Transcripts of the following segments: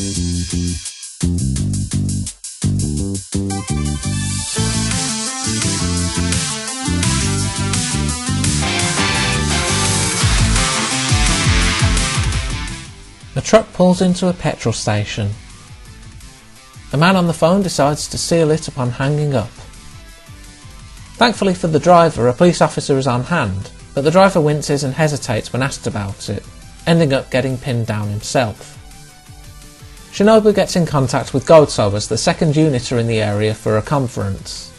The truck pulls into a petrol station. The man on the phone decides to seal it upon hanging up. Thankfully for the driver, a police officer is on hand, but the driver winces and hesitates when asked about it, ending up getting pinned down himself. Shinobu gets in contact with Goto as the second unit are in the area for a conference.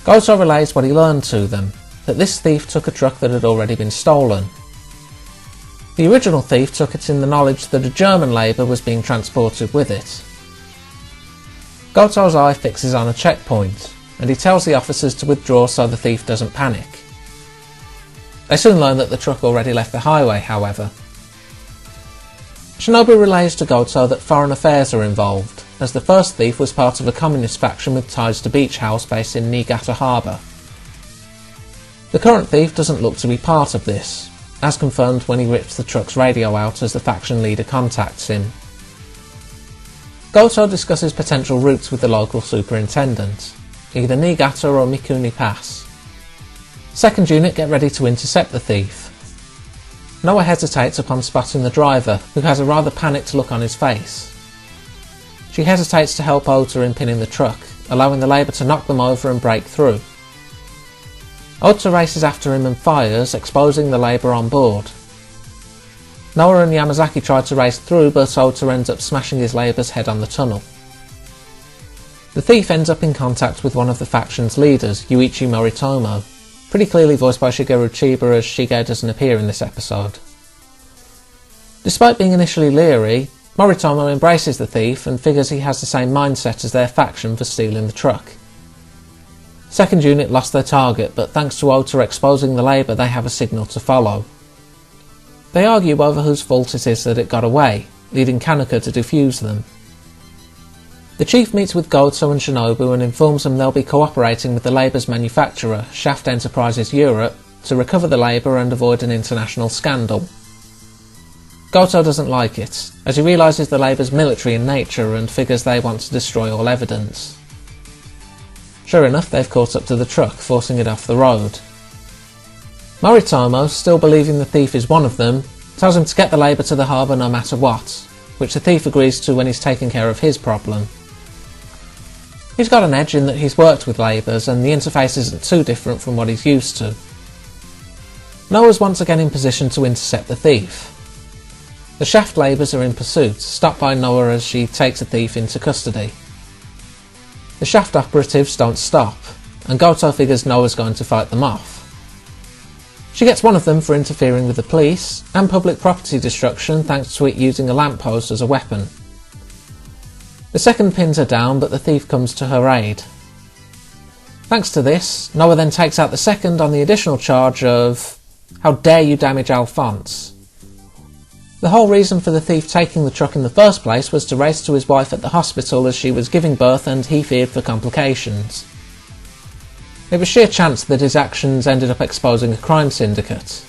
Goto relays what he learned to them, that this thief took a truck that had already been stolen. The original thief took it in the knowledge that a German labour was being transported with it. Goto's eye fixes on a checkpoint, and he tells the officers to withdraw so the thief doesn't panic. They soon learn that the truck already left the highway, however. Shinobu relays to Goto that foreign affairs are involved, as the first thief was part of a communist faction with ties to Beach House based in Niigata Harbour. The current thief doesn't look to be part of this, as confirmed when he rips the truck's radio out as the faction leader contacts him. Goto discusses potential routes with the local superintendent, either Niigata or Mikuni Pass. Second unit get ready to intercept the thief. Noah hesitates upon spotting the driver, who has a rather panicked look on his face. She hesitates to help Ota in pinning the truck, allowing the labour to knock them over and break through. Ota races after him and fires, exposing the labour on board. Noah and Yamazaki try to race through, but Ota ends up smashing his labour's head on the tunnel. The thief ends up in contact with one of the faction's leaders, Yuichi Moritomo, pretty clearly voiced by Shigeru Chiba, as Shige doesn't appear in this episode. Despite being initially leery, Moritomo embraces the thief and figures he has the same mindset as their faction for stealing the truck. Second unit lost their target, but thanks to Ota exposing the labour, they have a signal to follow. They argue over whose fault it is that it got away, leading Kanuka to defuse them. The chief meets with Goto and Shinobu and informs them they'll be cooperating with the labour's manufacturer, Shaft Enterprises Europe, to recover the labour and avoid an international scandal. Goto doesn't like it, as he realises the labour's military in nature and figures they want to destroy all evidence. Sure enough, they've caught up to the truck, forcing it off the road. Moritomo, still believing the thief is one of them, tells him to get the labour to the harbour no matter what, which the thief agrees to when he's taking care of his problem. He's got an edge in that he's worked with labours and the interface isn't too different from what he's used to. Noah's once again in position to intercept the thief. The Shaft labours are in pursuit, stopped by Noah as she takes the thief into custody. The Shaft operatives don't stop, and Goto figures Noah's going to fight them off. She gets one of them for interfering with the police, and public property destruction thanks to it using a lamppost as a weapon. The second pins her down, but the thief comes to her aid. Thanks to this, Noah then takes out the second on the additional charge of "How dare you damage Alphonse?" The whole reason for the thief taking the truck in the first place was to race to his wife at the hospital as she was giving birth and he feared for complications. It was sheer chance that his actions ended up exposing a crime syndicate.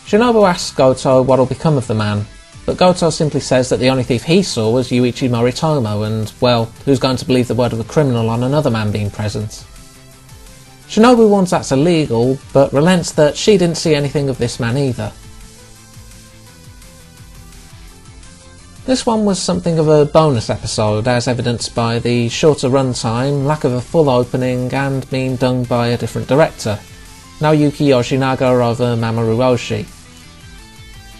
Shinobu asks Goto what'll become of the man, but Goto simply says that the only thief he saw was Yuichi Moritomo and, well, who's going to believe the word of a criminal on another man being present? Shinobu warns that's illegal, but relents that she didn't see anything of this man either. This one was something of a bonus episode, as evidenced by the shorter runtime, lack of a full opening, and being done by a different director, Naoyuki Yoshinaga over Mamoru Oshii.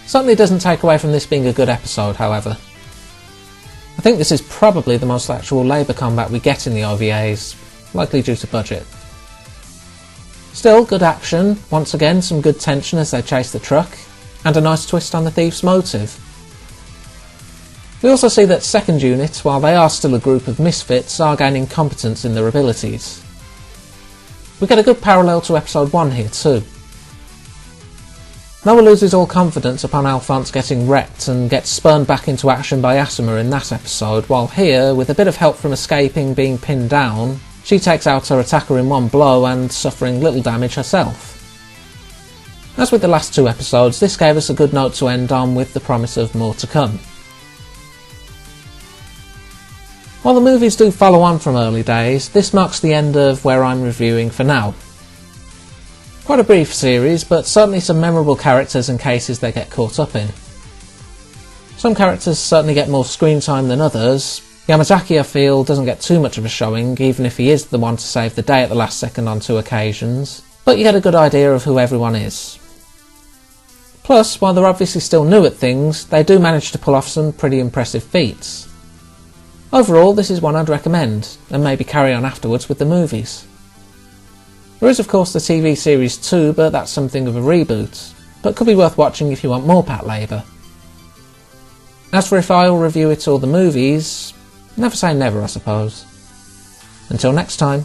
Certainly doesn't take away from this being a good episode, however. I think this is probably the most actual labour combat we get in the OVAs, likely due to budget. Still, good action, once again some good tension as they chase the truck, and a nice twist on the thief's motive. We also see that second unit, while they are still a group of misfits, are gaining competence in their abilities. We get a good parallel to episode 1 here too. Noah loses all confidence upon Alphonse getting wrecked and gets spurned back into action by Asuma in that episode, while here, with a bit of help from escaping being pinned down, she takes out her attacker in one blow and suffering little damage herself. As with the last two episodes, this gave us a good note to end on with the promise of more to come. While the movies do follow on from early days, this marks the end of where I'm reviewing for now. Quite a brief series, but certainly some memorable characters and cases they get caught up in. Some characters certainly get more screen time than others. Yamazaki, I feel, doesn't get too much of a showing, even if he is the one to save the day at the last second on 2 occasions, but you get a good idea of who everyone is. Plus, while they're obviously still new at things, they do manage to pull off some pretty impressive feats. Overall, this is one I'd recommend, and maybe carry on afterwards with the movies. There is of course the TV series too, but that's something of a reboot, but could be worth watching if you want more Patlabor. As for if I'll review it or the movies, never say never, I suppose. Until next time.